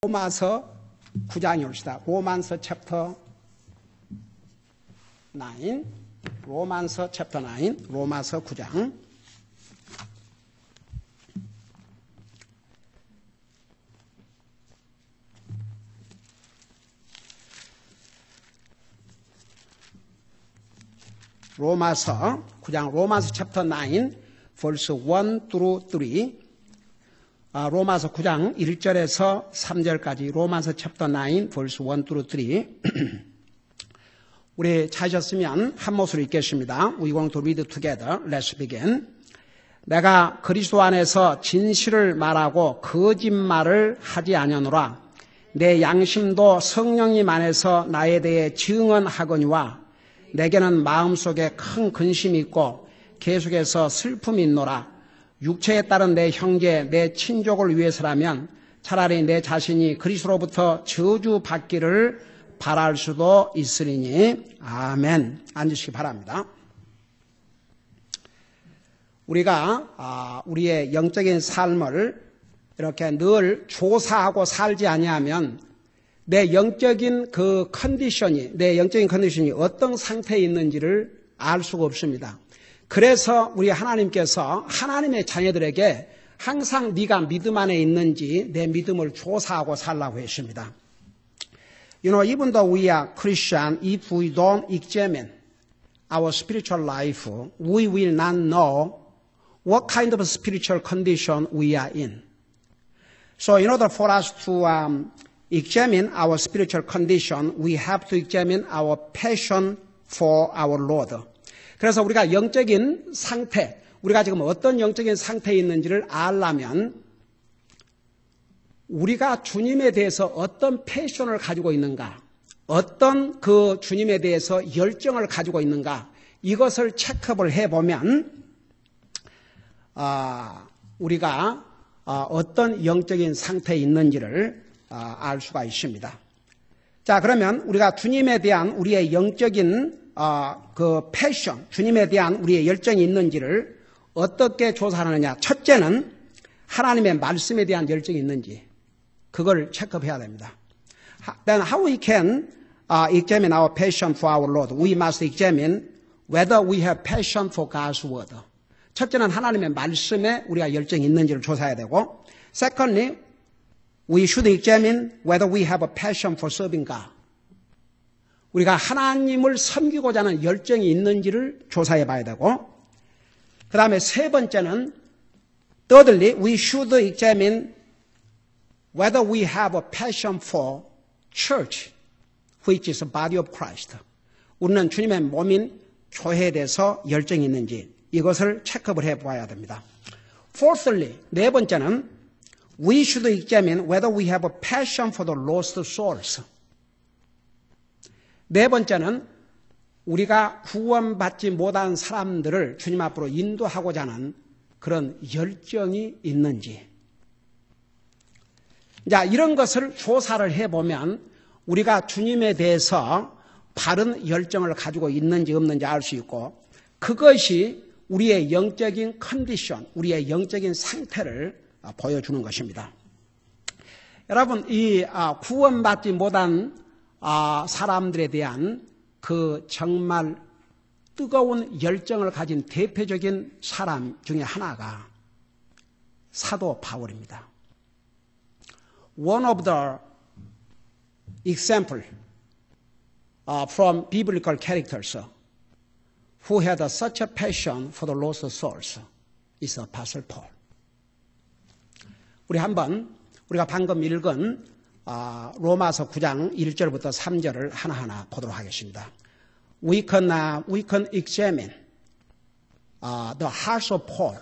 로마서 9장이 옵시다. 로만서 챕터 9, 로만서 챕터 9, 로마서 9장. 로마서 9장, 로마서 챕터 9, verse 1 through 3. 로마서 9장 1절에서 3절까지 로마서 챕터 9, verse 1 through 3. 우리 찾으셨으면 한 목소리 읽겠습니다. We going to read together. Let's begin. 내가 그리스도 안에서 진실을 말하고 거짓말을 하지 아니하노라. 내 양심도 성령님 안에서 나에 대해 증언하거니와 내게는 마음속에 큰 근심이 있고 계속해서 슬픔이 있노라. 육체에 따른 내 형제, 내 친족을 위해서라면 차라리 내 자신이 그리스도로부터 저주받기를 바랄 수도 있으리니. 아멘. 앉으시기 바랍니다. 우리가 우리의 영적인 삶을 이렇게 늘 조사하고 살지 아니하면 내 영적인 컨디션이 어떤 상태에 있는지를 알 수가 없습니다. 그래서 우리 하나님께서 하나님의 자녀들에게 항상 네가 믿음 안에 있는지 내 믿음을 조사하고 살라고 했습니다. You know, even though we are Christian, if we don't examine our spiritual life, we will not know what kind of spiritual condition we are in. So in order for us to examine our spiritual condition, we have to examine our passion for our Lord. 그래서 우리가 영적인 상태, 우리가 지금 어떤 영적인 상태에 있는지를 알려면 우리가 주님에 대해서 어떤 패션을 가지고 있는가, 어떤 그 주님에 대해서 열정을 가지고 있는가, 이것을 체크업을 해보면 우리가 어떤 영적인 상태에 있는지를 알 수가 있습니다. 자, 그러면 우리가 주님에 대한 우리의 영적인 그 패션, 주님에 대한 우리의 열정이 있는지를 어떻게 조사하느냐. 첫째는 하나님의 말씀에 대한 열정이 있는지 그걸 체크해야 됩니다. Then how we can examine our passion for our Lord? We must examine whether we have passion for God's word. 첫째는 하나님의 말씀에 우리가 열정이 있는지를 조사해야 되고, secondly, we should examine whether we have a passion for serving God. 우리가 하나님을 섬기고자 하는 열정이 있는지를 조사해 봐야 되고, 그 다음에 세 번째는 thirdly, we should examine whether we have a passion for church, which is the body of Christ. 우리는 주님의 몸인 교회에 대해서 열정이 있는지 이것을 체크업을 해봐야 됩니다. Fourthly, 네 번째는 we should examine whether we have a passion for the lost souls. 네 번째는 우리가 구원받지 못한 사람들을 주님 앞으로 인도하고자 하는 그런 열정이 있는지. 자, 이런 것을 조사를 해보면 우리가 주님에 대해서 바른 열정을 가지고 있는지 없는지 알 수 있고, 그것이 우리의 영적인 컨디션, 우리의 영적인 상태를 보여주는 것입니다. 여러분, 이 구원받지 못한 사람들에 대한 그 정말 뜨거운 열정을 가진 대표적인 사람 중에 하나가 사도 바울입니다. One of the example from biblical characters who had such a passion for the lost souls is Apostle Paul. 우리가 방금 읽은 로마서 9장 1절부터 3절을 하나하나 보도록 하겠습니다. We can examine the hearts of Paul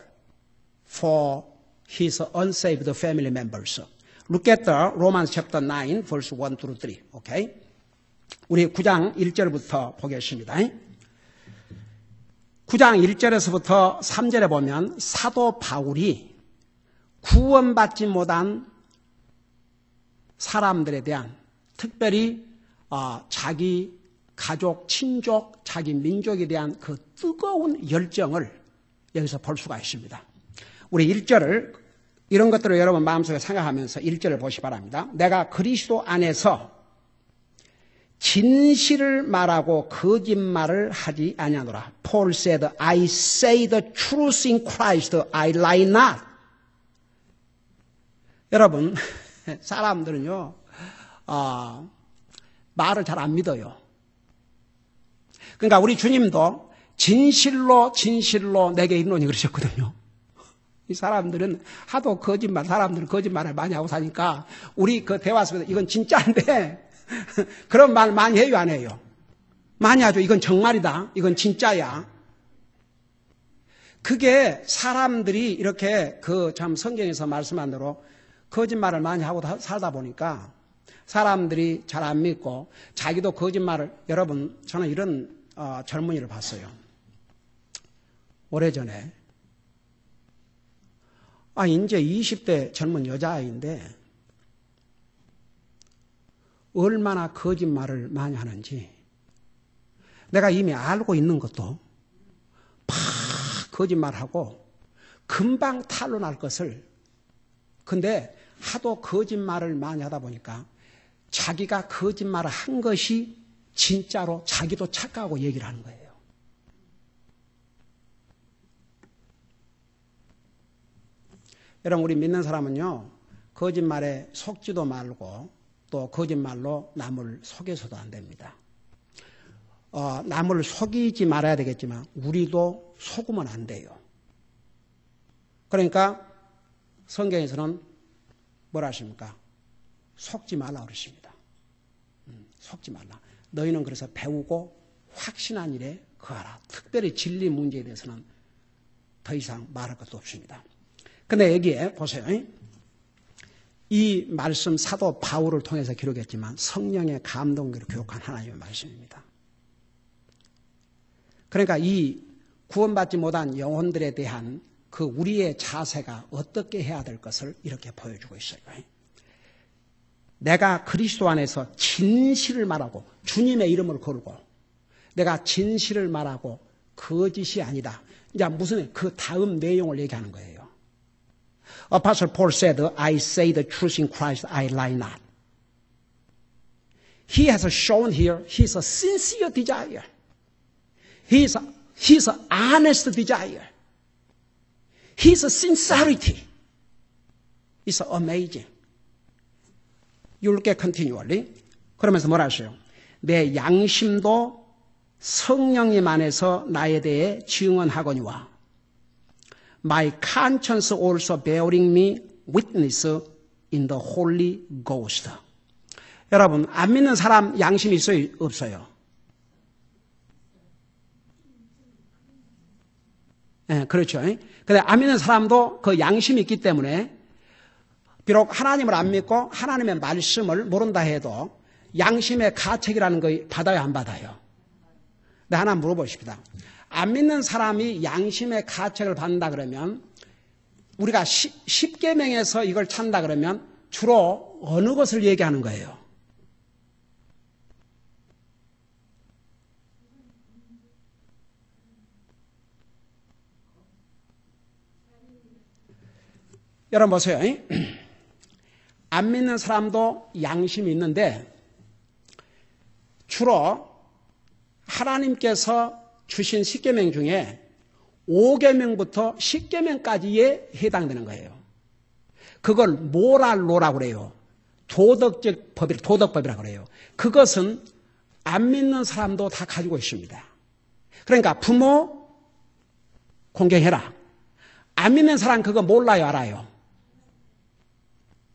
for his unsaved family members. Look at the Romans chapter 9, verse 1 through 3. Okay? 우리 9장 1절부터 보겠습니다. 9장 1절에서부터 3절에 보면 사도 바울이 구원받지 못한 사람들에 대한, 특별히 자기 가족, 친족, 자기 민족에 대한 그 뜨거운 열정을 여기서 볼 수가 있습니다. 우리 1절을 이런 것들을 여러분 마음속에 생각하면서 1절을 보시기 바랍니다. 내가 그리스도 안에서 진실을 말하고 거짓말을 하지 아니하노라. Paul said, I say the truth in Christ, I lie not. 여러분, 사람들은요, 말을 잘 안 믿어요. 그러니까 우리 주님도 진실로 내게 이르노니 그러셨거든요. 이 사람들은 하도 사람들은 거짓말을 많이 하고 사니까 우리 그 대화 속에서 이건 진짜인데 그런 말 많이 해요, 안 해요? 많이 하죠. 이건 정말이다. 이건 진짜야. 그게 사람들이 이렇게 참 성경에서 말씀한 대로 거짓말을 많이 하고 살다 보니까 사람들이 잘 안 믿고 자기도 거짓말을, 여러분, 저는 이런 젊은이를 봤어요. 오래전에. 이제 20대 젊은 여자아이인데 얼마나 거짓말을 많이 하는지 내가 이미 알고 있는 것도 막 거짓말하고 금방 탄로날 것을, 근데 하도 거짓말을 많이 하다 보니까 자기가 거짓말을 한 것이 진짜로 자기도 착각하고 얘기를 하는 거예요. 여러분, 우리 믿는 사람은요, 거짓말에 속지도 말고 또 거짓말로 남을 속여서도 안 됩니다. 남을 속이지 말아야 되겠지만 우리도 속으면 안 돼요. 그러니까 성경에서는 뭐라 하십니까? 속지 말라 그러십니다. 속지 말라. 너희는 그래서 배우고 확신한 일에 거하라. 특별히 진리 문제에 대해서는 더 이상 말할 것도 없습니다. 근데 여기에 보세요. 이 말씀 사도 바울을 통해서 기록했지만 성령의 감동으로 기록한 하나님의 말씀입니다. 그러니까 이 구원받지 못한 영혼들에 대한 그 우리의 자세가 어떻게 해야 될 것을 이렇게 보여주고 있어요. 내가 그리스도 안에서 진실을 말하고 주님의 이름을 걸고 내가 진실을 말하고 거짓이 아니다. 이제 무슨 그 다음 내용을 얘기하는 거예요. Apostle Paul said, I say the truth in Christ, I lie not. He has shown here his sincere desire. His honest desire. His sincerity is amazing. You'll get continually. 그러면서 뭐라 하세요? 내 양심도 성령님 안에서 나에 대해 증언하거니와 My conscience also bearing me witness in the Holy Ghost. 여러분, 안 믿는 사람 양심이 있어요? 없어요? 네, 그렇죠. 근데 안 믿는 사람도 그 양심이 있기 때문에 비록 하나님을 안 믿고 하나님의 말씀을 모른다 해도 양심의 가책이라는 거 받아요, 안 받아요? 네, 하나 물어보십시다. 안 믿는 사람이 양심의 가책을 받는다 그러면 우리가 10계명에서 이걸 찾는다 그러면 주로 어느 것을 얘기하는 거예요? 여러분 보세요. 안 믿는 사람도 양심이 있는데 주로 하나님께서 주신 10계명 중에 5계명부터 10계명까지에 해당되는 거예요. 그걸 모랄로라고 그래요. 도덕적 법이, 도덕법이라고 그래요. 그것은 안 믿는 사람도 다 가지고 있습니다. 그러니까 부모 공경해라. 안 믿는 사람 그거 몰라요, 알아요?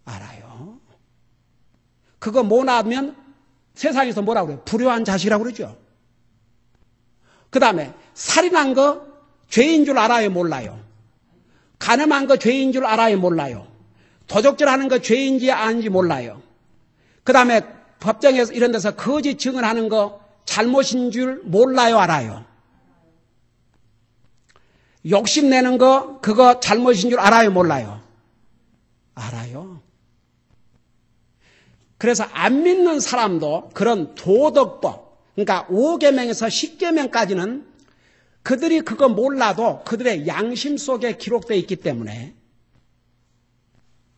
알아요. 그거 못하면 세상에서 뭐라고 그래요? 불효한 자식이라고 그러죠. 그 다음에 살인한 거 죄인 줄 알아요, 몰라요? 간음한 거 죄인 줄 알아요, 몰라요? 도적질하는 거 죄인지 아닌지 몰라요? 그 다음에 법정에서 이런 데서 거짓 증언하는 거 잘못인 줄 몰라요, 알아요? 욕심내는 거 그거 잘못인 줄 알아요, 몰라요? 알아요. 그래서 안 믿는 사람도 그런 도덕법, 그러니까 5계명에서 10계명까지는 그들이 그거 몰라도 그들의 양심 속에 기록되어 있기 때문에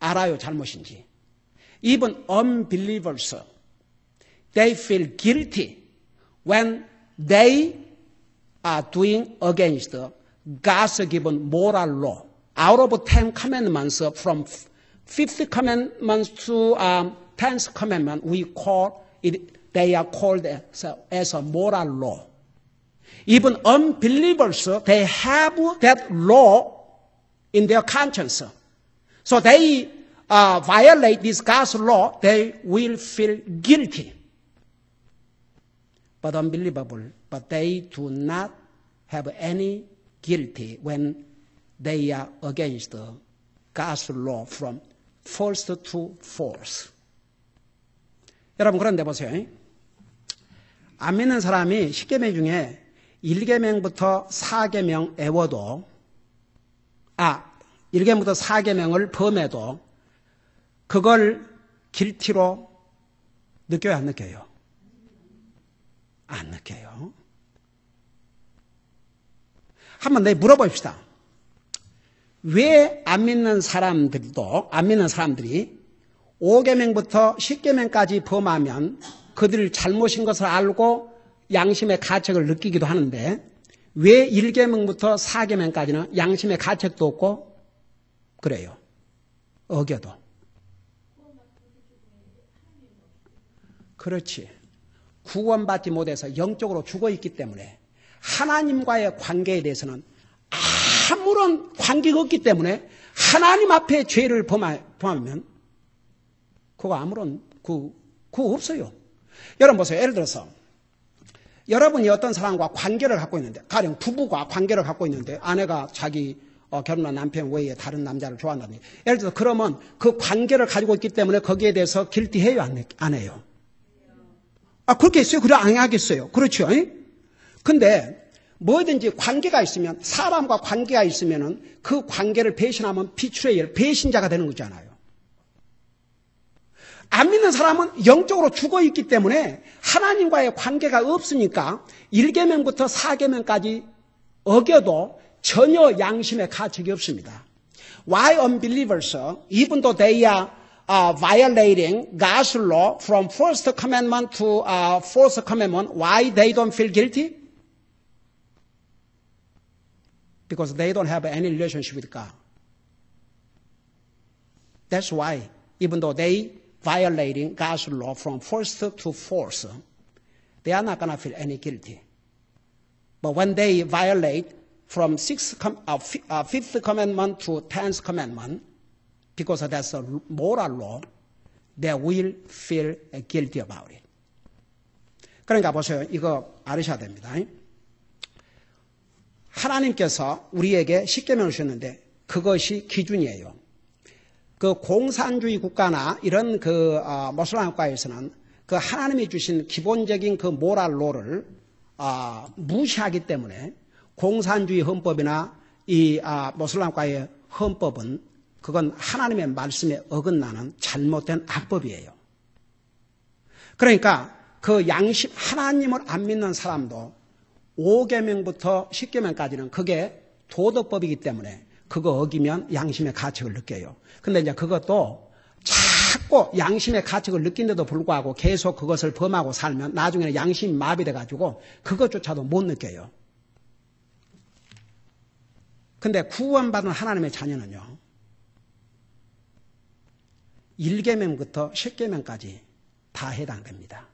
알아요, 잘못인지. Even unbelievers, they feel guilty when they are doing against God's given moral law. Out of 10 commandments, from 5th commandment to 10th commandment, they are called as a moral law. Even unbelievers, they have that law in their conscience. So they violate this God's law, they will feel guilty. But unbelievable, but they do not have any guilty when they are against God's law from first to fourth. 여러분, 그런데 보세요. 안 믿는 사람이 10계명 중에 1계명부터 4계명 애워도 1계명부터 4계명을 범해도 그걸 길티로 느껴요, 안 느껴요? 안 느껴요. 한번 물어봅시다. 왜 안 믿는 사람들이 5계명부터 10계명까지 범하면 그들 잘못인 것을 알고 양심의 가책을 느끼기도 하는데 왜 1계명부터 4계명까지는 양심의 가책도 없고 그래요? 어겨도. 그렇지. 구원받지 못해서 영적으로 죽어있기 때문에 하나님과의 관계에 대해서는 아무런 관계가 없기 때문에 하나님 앞에 죄를 범하면 그거 아무런 그거 없어요. 여러분 보세요. 예를 들어서 여러분이 어떤 사람과 관계를 갖고 있는데 가령 부부가 관계를 갖고 있는데 아내가 자기 결혼한 남편 외에 다른 남자를 좋아한다든지 예를 들어서 그러면 그 관계를 가지고 있기 때문에 거기에 대해서 길티해요? 안 해요? 그렇게 했어요? 그래 안 하겠어요? 그렇죠? 근데 뭐든지 관계가 있으면 사람과 관계가 있으면은 그 관계를 배신하면 비추레이얼 배신자가 되는 거잖아요. 안 믿는 사람은 영적으로 죽어있기 때문에 하나님과의 관계가 없으니까 1계명부터 4계명까지 어겨도 전혀 양심의 가책이 없습니다. Why unbelievers, even though they are violating God's law from first commandment to fourth commandment, why they don't feel guilty? Because they don't have any relationship with God. That's why, even though they violating God's law from first to fourth, they are not going to feel any guilty. But when they violate from fifth commandment to 10th commandment, because that's a moral law, they will feel guilty about it. 그러니까 보세요. 이거 알으셔야 됩니다. 하나님께서 우리에게 10계명을 주셨는데 그것이 기준이에요. 그 공산주의 국가나 이런 모슬람 국가에서는 그 하나님이 주신 기본적인 그 모랄로를 무시하기 때문에 공산주의 헌법이나 이 모슬람 국가의 헌법은 그건 하나님의 말씀에 어긋나는 잘못된 악법이에요. 그러니까 그 양심 하나님을 안 믿는 사람도 5계명부터 10계명까지는 그게 도덕법이기 때문에 그거 어기면 양심의 가책을 느껴요. 근데 이제 그것도 자꾸 양심의 가책을 느낀데도 불구하고 계속 그것을 범하고 살면 나중에는 양심이 마비돼가지고 그것조차도 못 느껴요. 근데 구원받은 하나님의 자녀는요. 1계명부터 10계명까지 다 해당됩니다.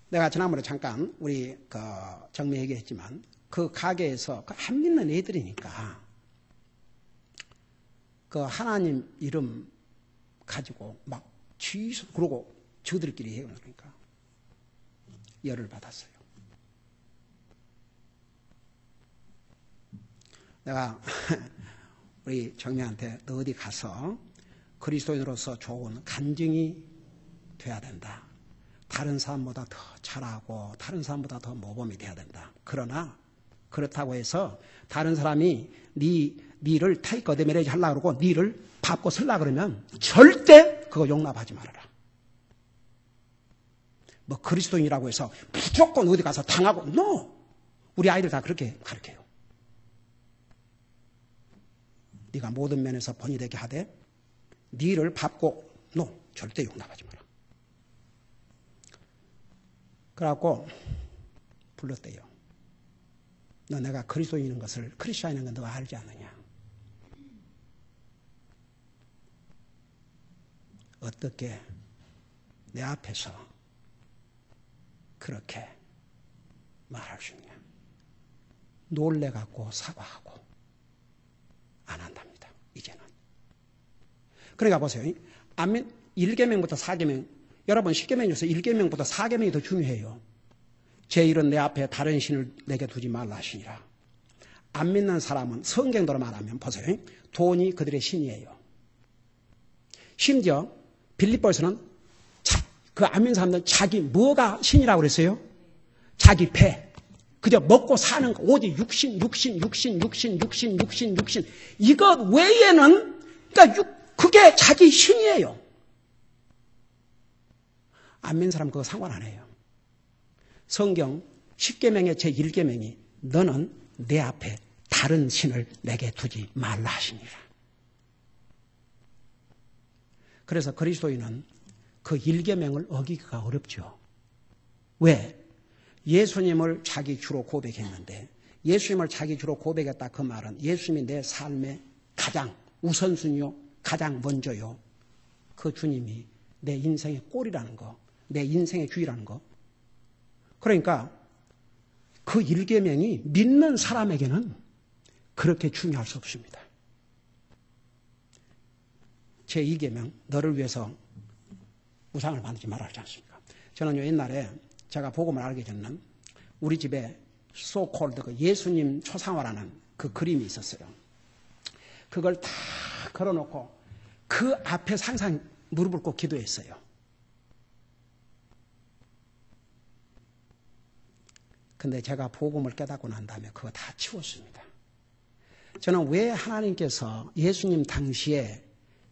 내가 지난번에 잠깐 우리 정리 얘기했지만 그 가게에서 안 믿는 애들이니까 그 하나님 이름 가지고 막 그러고 저들끼리 해요. 그러니까 열을 받았어요. 내가 우리 정미한테 너 어디 가서 그리스도인으로서 좋은 간증이 돼야 된다. 다른 사람보다 더 잘하고 다른 사람보다 더 모범이 돼야 된다. 그러나 그렇다고 해서 다른 사람이 니를 테이크 어드밴티지 하려고 그러고 니를 밟고 쓰려고 그러면 절대 그거 용납하지 말아라. 뭐 그리스도인이라고 해서 무조건 어디 가서 당하고 No! 우리 아이들 다 그렇게 가르쳐요. 네가 모든 면에서 본이 되게 하되 네 일을 밟고 절대 용납하지 마라. 그래갖고 불렀대요. 너 내가 그리스도인인 것을, 크리스천인 건 너가 알지 않느냐. 어떻게 내 앞에서 그렇게 말할 수 있냐. 놀래갖고 사과하고 안 한답니다. 이제는. 그러니까 보세요. 아멘. 1계명부터 4계명. 여러분 10계명 중에서 1계명부터 4계명이 더 중요해요. 제 일은 내 앞에 다른 신을 내게 두지 말라 하시니라. 안 믿는 사람은 성경대로 말하면 보세요. 돈이 그들의 신이에요. 심지어 빌립보에서는 그 안 믿는 사람들은 자기 뭐가 신이라고 그랬어요? 자기 배. 그저 먹고 사는 거. 오직 육신. 이것 외에는 그러니까 그게 자기 신이에요. 안 믿는 사람 그거 상관 안 해요. 성경 10계명의 제1계명이 너는 내 앞에 다른 신을 내게 두지 말라 하시니라. 그래서 그리스도인은 그 1계명을 어기기가 어렵죠. 왜? 예수님을 자기 주로 고백했는데 예수님을 자기 주로 고백했다 그 말은 예수님이 내 삶의 가장 우선순위요. 가장 먼저요. 그 주님이 내 인생의 꼴이라는 거. 내 인생의 주의라는 거. 그러니까 그 1계명이 믿는 사람에게는 그렇게 중요할 수 없습니다. 제2계명 너를 위해서 우상을 만들지 말아 하지 않습니까? 저는 옛날에 제가 복음을 알기 전에는 우리 집에 소콜드 그 예수님 초상화라는 그 그림이 있었어요. 그걸 다 걸어놓고 그 앞에 항상 무릎을 꿇고 기도했어요. 근데 제가 복음을 깨닫고 난 다음에 그거 다 치웠습니다. 저는 왜 하나님께서 예수님 당시에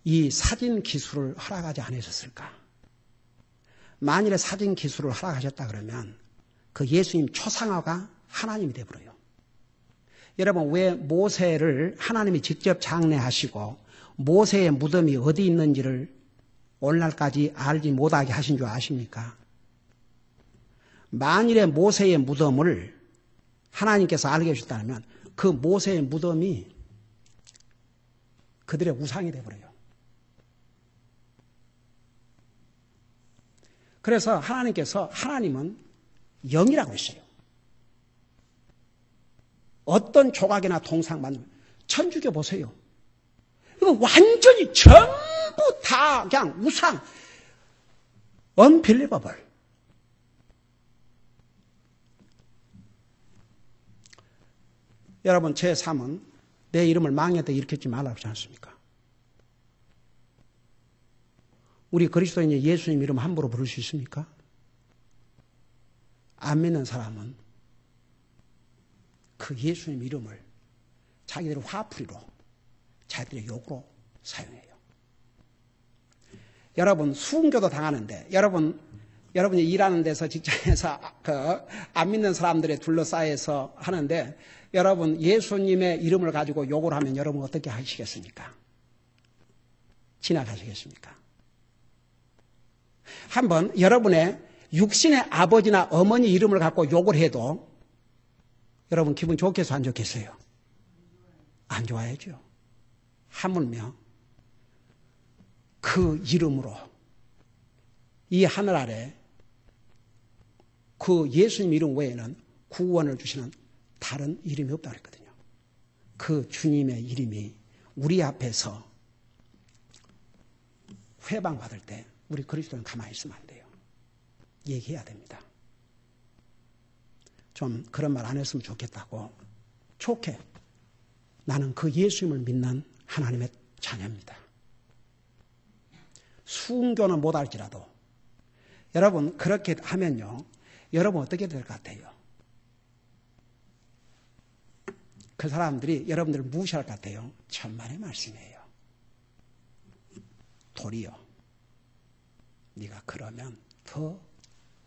이 사진 기술을 허락하지 않으셨을까? 만일에 사진 기술을 허락하셨다 그러면 그 예수님 초상화가 하나님이 되어버려요. 여러분 왜 모세를 하나님이 직접 장례하시고 모세의 무덤이 어디 있는지를 오늘날까지 알지 못하게 하신 줄 아십니까? 만일에 모세의 무덤을 하나님께서 알게 해주셨다면 그 모세의 무덤이 그들의 우상이 되어버려요. 그래서 하나님은 영이라고 했어요. 어떤 조각이나 동상 만들면 천주교 보세요. 이거 완전히 전부 다 그냥 우상, unbelievable. 여러분 제3은 내 이름을 망에다 일으키지 말라고 하지 않습니까? 우리 그리스도인이 예수님 이름 함부로 부를 수 있습니까? 안 믿는 사람은 그 예수님 이름을 자기들의 화풀이로 자기들의 욕으로 사용해요. 여러분 수은교도 당하는데 여러분이 일하는 데서 직장에서 안 믿는 사람들에 둘러싸여서 하는데 여러분 예수님의 이름을 가지고 욕을 하면 여러분 어떻게 하시겠습니까? 지나가시겠습니까? 한번 여러분의 육신의 아버지나 어머니 이름을 갖고 욕을 해도 여러분 기분 좋겠어요? 안 좋겠어요? 안 좋아야죠. 하물며 그 이름으로 이 하늘 아래 그 예수님 이름 외에는 구원을 주시는 다른 이름이 없다고 그랬거든요. 그 주님의 이름이 우리 앞에서 회방받을 때 우리 그리스도는 가만히 있으면 안 돼요. 얘기해야 됩니다. 좀 그런 말 안 했으면 좋겠다고. 좋게. 나는 그 예수님을 믿는 하나님의 자녀입니다. 수은교는 못할지라도 여러분 그렇게 하면요. 여러분 어떻게 될 것 같아요? 그 사람들이 여러분들을 무시할 것 같아요. 천만의 말씀이에요. 도리어 네가 그러면 더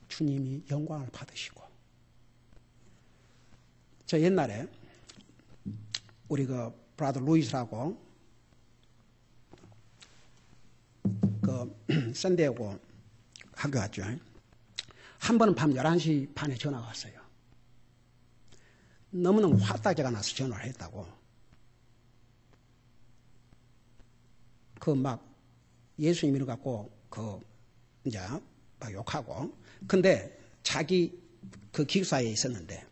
주님이 영광을 받으시고. 저 옛날에 우리 그 브라더 루이스라고 샌디에고 학교 갔죠. 한 번은 밤 11시 반에 전화가 왔어요. 너무너무 화딱지가 나서 전화를 했다고. 막 예수님 이름 갖고 이제 막 욕하고. 근데 자기 기숙사에 있었는데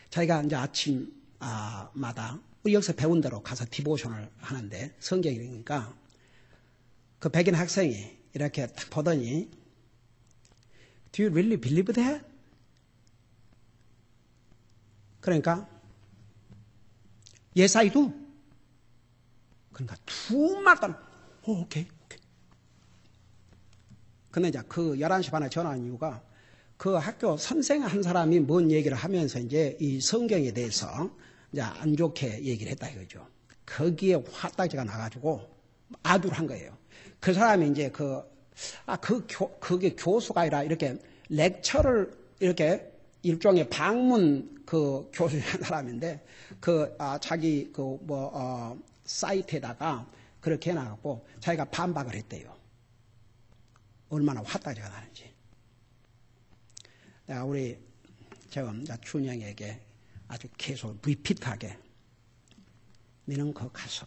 자기가 이제 아침마다 우리 여기서 배운 대로 가서 디보션을 하는데 성경이니까 그 백인 학생이 이렇게 딱 보더니 Do you really believe that? 그러니까 Yes, I do. 그러니까 두 말단 오케이. 근데 이제 11시 반에 전화한 이유가 그 학교 선생 한 사람이 뭔 얘기를 하면서 이제 이 성경에 대해서 이제 안 좋게 얘기를 했다 이거죠. 거기에 화딱지가 나가지고 아두를 한 거예요. 그 사람이 이제 그게 교수가 아니라 이렇게 렉처를 이렇게 일종의 방문 교수의 한 사람인데 자기 사이트에다가 그렇게 해놔갖고 자기가 반박을 했대요. 얼마나 화딱지가 나는지. 내가 우리 지금 준영에게 아주 계속 리피트하게 너는 거기 가서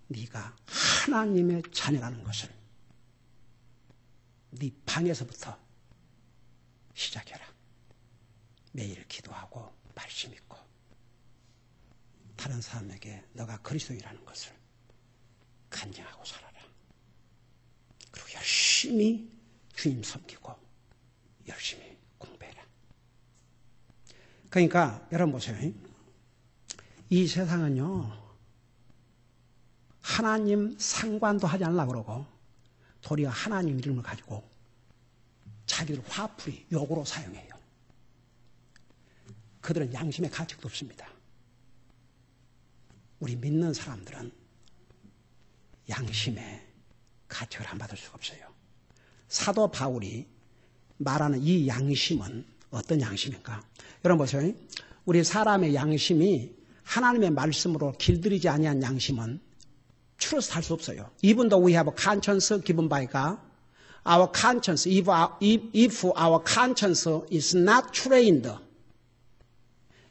네가 하나님의 자녀라는 것을 네 방에서부터 시작해라. 매일 기도하고 말씀 읽고 다른 사람에게 너가 그리스도인이라는 것을 간증하고 살아라. 그리고 열심히 주님 섬기고 열심히 공부해라. 그러니까 여러분 보세요. 이 세상은요. 하나님 상관도 하지 않으려고 그러고 도리어 하나님 이름을 가지고 자기들 화풀이 욕으로 사용해요. 그들은 양심의 가책도 없습니다. 우리 믿는 사람들은 양심의 가책을 안 받을 수가 없어요. 사도 바울이 말하는 이 양심은 어떤 양심인가? 여러분 보세요. 우리 사람의 양심이 하나님의 말씀으로 길들이지 아니한 양심은 추러서 할 수 없어요. Even though we have a conscience given by God, our conscience, if our conscience is not trained,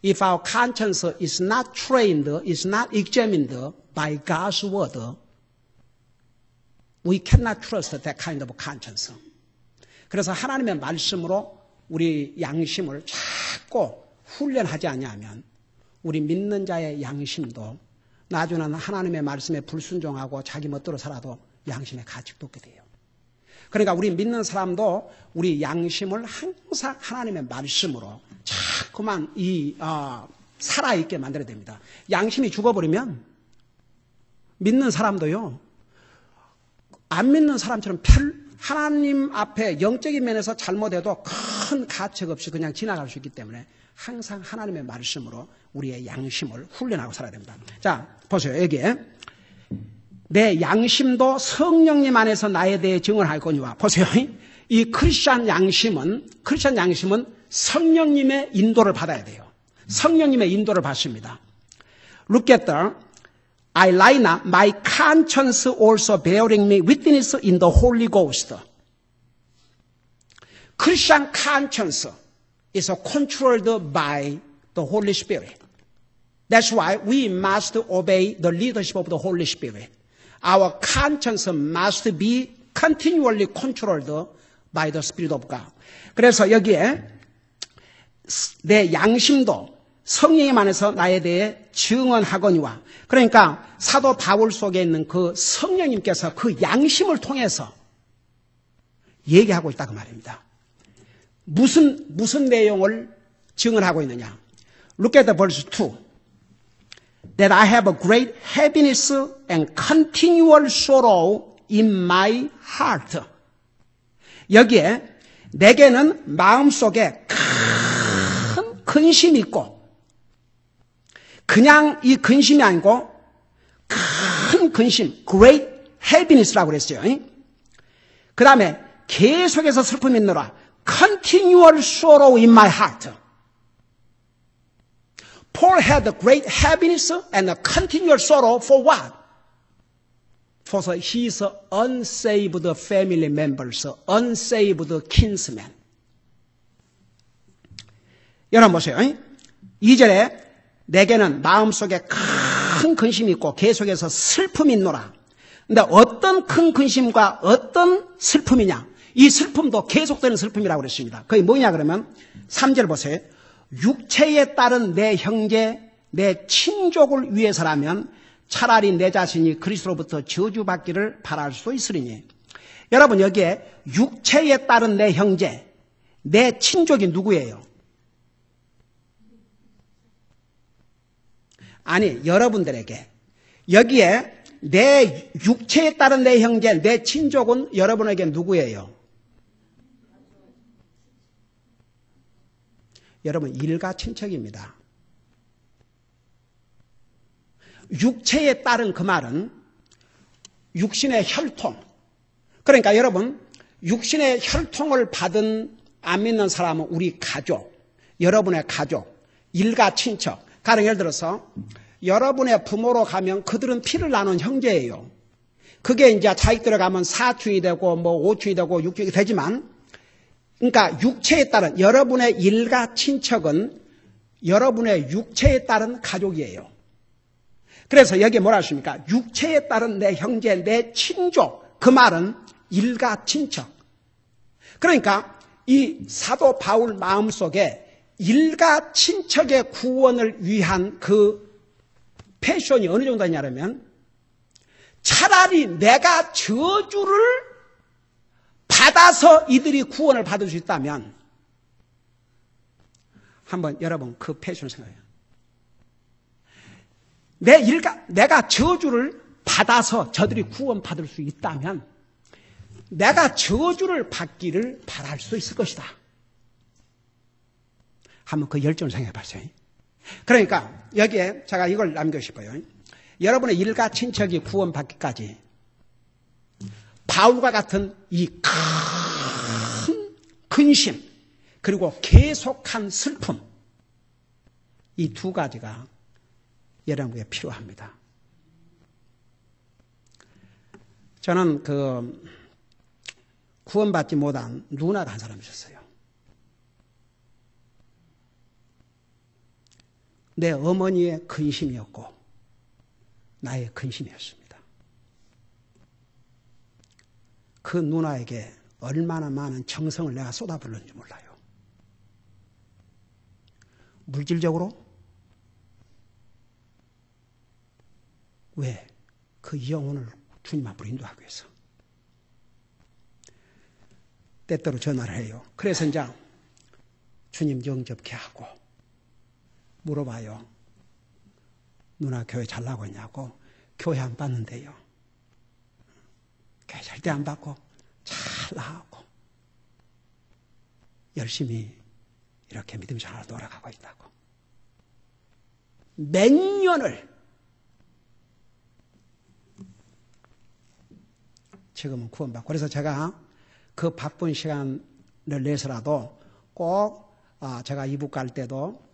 if our conscience is not trained, is not examined by God's word, we cannot trust that kind of conscience. 그래서 하나님의 말씀으로 우리 양심을 자꾸 훈련하지 않으면 우리 믿는 자의 양심도 나중에는 하나님의 말씀에 불순종하고 자기 멋대로 살아도 양심의 가책도 없게 돼요. 그러니까 우리 믿는 사람도 우리 양심을 항상 하나님의 말씀으로 자꾸만 살아있게 만들어야 됩니다. 양심이 죽어버리면 믿는 사람도요. 안 믿는 사람처럼 하나님 앞에 영적인 면에서 잘못해도 큰 가책 없이 그냥 지나갈 수 있기 때문에 항상 하나님의 말씀으로 우리의 양심을 훈련하고 살아야 됩니다. 자, 보세요. 여기에 내 양심도 성령님 안에서 나에 대해 증언할 거니와. 보세요. 이 크리스찬 양심은 성령님의 인도를 받아야 돼요. 성령님의 인도를 받습니다. Look at I lie not, my conscience also bearing me witness in the Holy Ghost. Christian conscience is controlled by the Holy Spirit. That's why we must obey the leadership of the Holy Spirit. Our conscience must be continually controlled by the Spirit of God. 그래서 여기에 내 양심도 성령님 안에서 나에 대해 증언하거니와. 그러니까 사도 바울 속에 있는 그 성령님께서 그 양심을 통해서 얘기하고 있다고 말입니다. 무슨 내용을 증언하고 있느냐. Look at the verse 2. That I have a great heaviness and continual sorrow in my heart. 여기에 내게는 마음속에 큰 근심이 있고 그냥 이 근심이 아니고 큰 근심, great heaviness라고 그랬어요. 그 다음에 계속해서 슬픔이 있노라. Continual sorrow in my heart. Paul had a great heaviness and a continual sorrow for what? for his unsaved family members, unsaved kinsmen. 여러분 보세요. 2절에 내게는 마음속에 큰 근심이 있고 계속해서 슬픔이 있노라. 근데 어떤 큰 근심과 어떤 슬픔이냐? 이 슬픔도 계속되는 슬픔이라고 그랬습니다. 그게 뭐냐 그러면 3절 보세요. 육체에 따른 내 형제, 내 친족을 위해서라면 차라리 내 자신이 그리스도로부터 저주받기를 바랄 수 있으리니. 여러분 여기에 육체에 따른 내 형제, 내 친족이 누구예요? 아니, 여러분들에게. 여기에 내 육체에 따른 내 형제, 내 친족은 여러분에게 누구예요? 여러분, 일가 친척입니다. 육체에 따른 그 말은 육신의 혈통. 그러니까 여러분, 육신의 혈통을 받은 안 믿는 사람은 우리 가족, 여러분의 가족, 일가 친척. 가령 예를 들어서 여러분의 부모로 가면 그들은 피를 나눈 형제예요. 그게 이제 자식들에 가면 사촌이 되고 뭐 오촌이 되고 육촌이 되지만, 그러니까 육체에 따른 여러분의 일가 친척은 여러분의 육체에 따른 가족이에요. 그래서 여기에 뭐라 하십니까? 육체에 따른 내 형제, 내 친족. 그 말은 일가 친척. 그러니까 이 사도 바울 마음속에 일가 친척의 구원을 위한 그 패션이 어느 정도 있냐면 차라리 내가 저주를 받아서 이들이 구원을 받을 수 있다면 한번 여러분 그 패션을 생각해요. 내가 저주를 받아서 저들이 구원받을 수 있다면 내가 저주를 받기를 바랄 수 있을 것이다. 한번 그 열정을 생각해 봤어요. 그러니까 여기에 제가 이걸 남기고 싶어요. 여러분의 일가 친척이 구원받기까지 바울과 같은 이 큰 근심 그리고 계속한 슬픔, 이 두 가지가 여러분에게 필요합니다. 저는 구원받지 못한 누나가 한 사람 있었어요. 내 어머니의 근심이었고 나의 근심이었습니다. 그 누나에게 얼마나 많은 정성을 내가 쏟아붓는지 몰라요. 물질적으로? 왜? 그 영혼을 주님 앞으로 인도하기 위해서. 때때로 전화를 해요. 그래서 이제 주님 영접케 하고 물어봐요. 누나 교회 잘 나가고 있냐고. 교회 안 받는데요. 교회 절대 안 받고 잘 나가고 열심히 이렇게 믿음 생활을 돌아가고 있다고. 몇 년을 지금은 구원받고. 그래서 제가 그 바쁜 시간을 내서라도 꼭 제가 이북 갈 때도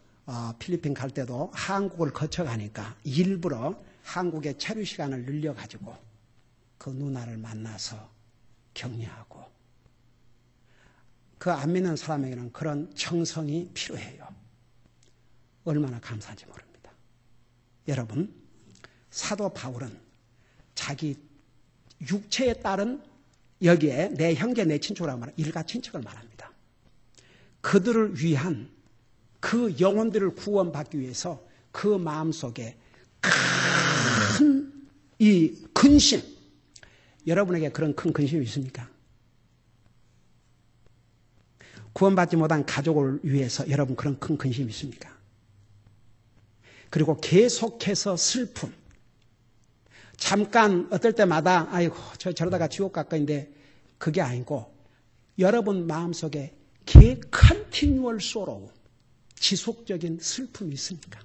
필리핀 갈 때도 한국을 거쳐가니까 일부러 한국의 체류 시간을 늘려가지고 그 누나를 만나서 격려하고, 그 안 믿는 사람에게는 그런 정성이 필요해요. 얼마나 감사한지 모릅니다. 여러분, 사도 바울은 자기 육체에 따른 여기에 내 형제, 내 친족이라고 말하는 일가 친척을 말합니다. 그들을 위한 그 영혼들을 구원받기 위해서 그 마음속에 큰 이 근심, 여러분에게 그런 큰 근심이 있습니까? 구원받지 못한 가족을 위해서 여러분 그런 큰 근심이 있습니까? 그리고 계속해서 슬픔. 잠깐 어떨 때마다 아이고 저러다가 지옥 갈 건데 그게 아니고 여러분 마음속에 continual sorrow, 지속적인 슬픔이 있습니까?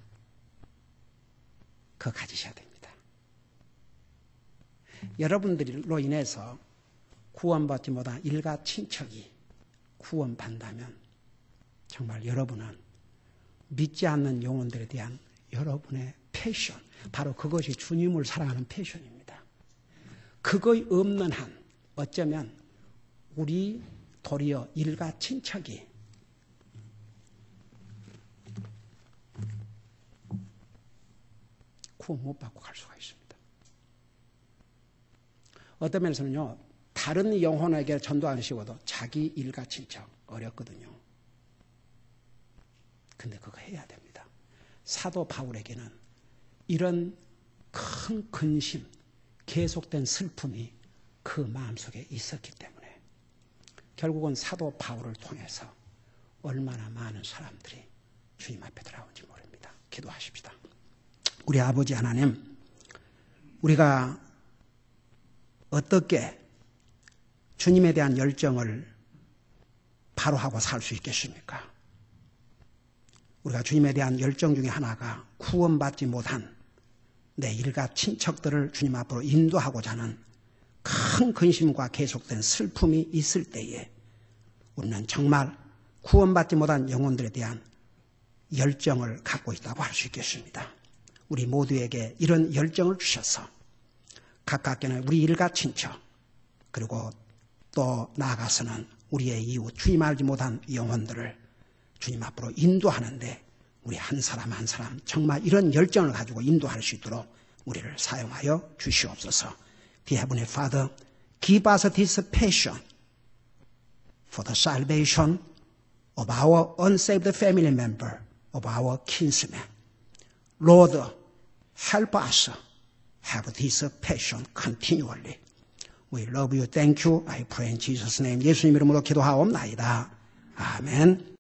그거 가지셔야 됩니다. 여러분들로 인해서 구원받지 못한 일가 친척이 구원받는다면 정말 여러분은 믿지 않는 영혼들에 대한 여러분의 패션, 바로 그것이 주님을 사랑하는 패션입니다. 그거 없는 한 어쩌면 우리 도리어 일가 친척이 구원 못 받고 갈 수가 있습니다. 어떤 면에서는요, 다른 영혼에게 전도하시고도 자기 일가 친척 어렵거든요. 근데 그거 해야 됩니다. 사도 바울에게는 이런 큰 근심, 계속된 슬픔이 그 마음속에 있었기 때문에 결국은 사도 바울을 통해서 얼마나 많은 사람들이 주님 앞에 돌아온지 모릅니다. 기도하십시다. 우리 아버지 하나님, 우리가 어떻게 주님에 대한 열정을 바로 하고 살 수 있겠습니까? 우리가 주님에 대한 열정 중에 하나가 구원받지 못한 내 일가 친척들을 주님 앞으로 인도하고자 하는 큰 근심과 계속된 슬픔이 있을 때에 우리는 정말 구원받지 못한 영혼들에 대한 열정을 갖고 있다고 할 수 있겠습니다. 우리 모두에게 이런 열정을 주셔서 가깝게는 우리 일가 친척, 그리고 또 나아가서는 우리의 이웃, 주님 알지 못한 영혼들을 주님 앞으로 인도하는데 우리 한 사람 한 사람 정말 이런 열정을 가지고 인도할 수 있도록 우리를 사용하여 주시옵소서. Dear Heavenly Father, give us this passion for the salvation of our unsaved family member, of our kinsmen. Lord, help us have this passion continually. We love you. Thank you. I pray in Jesus' name. 예수님 이름으로 기도하옵나이다. 아멘.